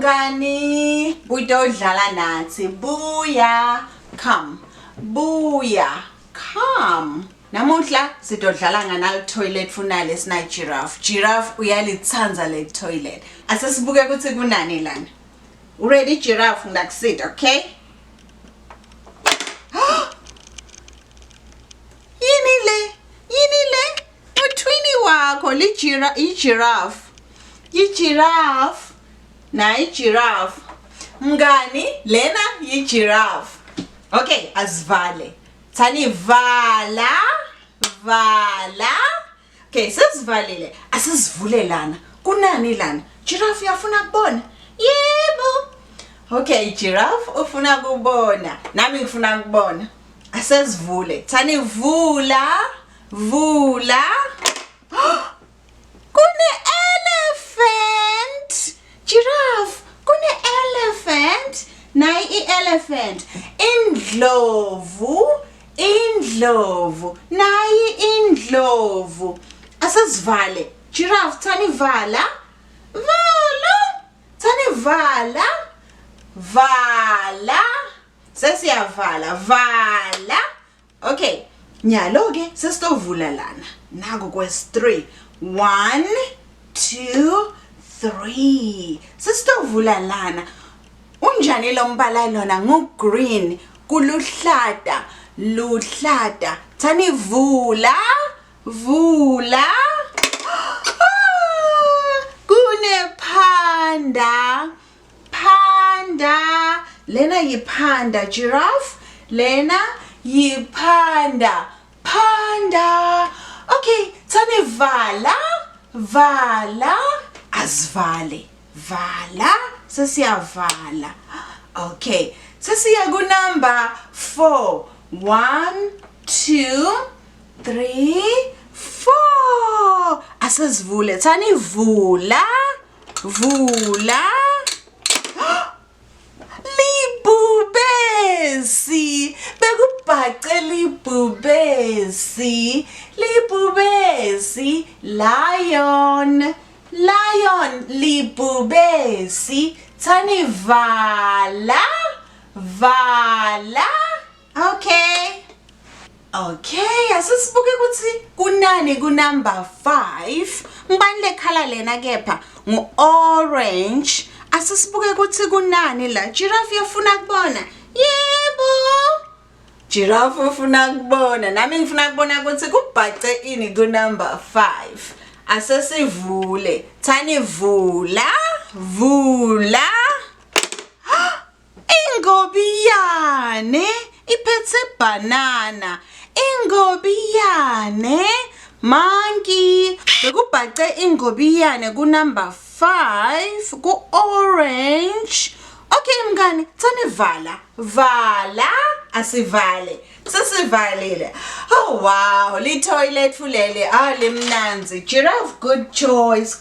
mngani budodlala nathi buya come buya come namuhla sidodlala nganal toilet funale sina giraffe uyalithanza le toilet asesibuke ukuthi kunani lana ready giraffe ngakusit okay yini le utwini wakho i-giraffe na i-giraffe mngani lena yi-giraffe okay asivale thani vala okay sesivalile asisivule lana kunani lana giraffe yafuna kubona yebo okay giraffe ufuna kubona nami ngifuna kubona asesivule thani vula kune elephant giraffe kune elephant nayi i-elephant indlovu nayi indlovu asesivale giraffe thani vala thani vala sesiyavala vala okay nyalo ke sesitovula lana naku kwesi3 1 2 3 sesitovula lana unjani lo mbala lona ngu-green kuluhlata thani vula kune panda lena yiphanda giraffe lena yiphanda okay thani vala asivale sesiyavala okay sesiya ku number 4 1 2 3 4 asesivule thani vula libhubesi bekubhace libhubesi lion libhubesi thani vala okay asisibuke ukuthi kunani ku number 5 ngibani le color lena kepha ngu-orange asisibuke ukuthi kunani la giraffe yafuna kubona yebo giraffe ufuna kubona nami ngifuna kubona ukuthi kubhace ini ku number 5 asesivule thani vula ingobiyane iphethe banana ingobiyane monkey bekubhace ingobiyane ku number 5 ku orange okay mngani thani vala asivale sesivalile oh wow li toilet fulele limnanzi giraffe good choice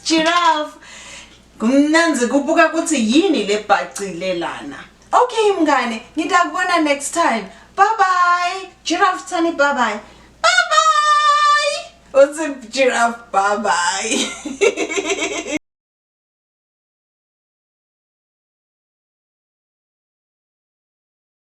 giraffe kumnanzi kubuka ukuthi yini lebhacile lana okay mngani ngitakubona next time bye giraffe thani bye uthi giraffe bye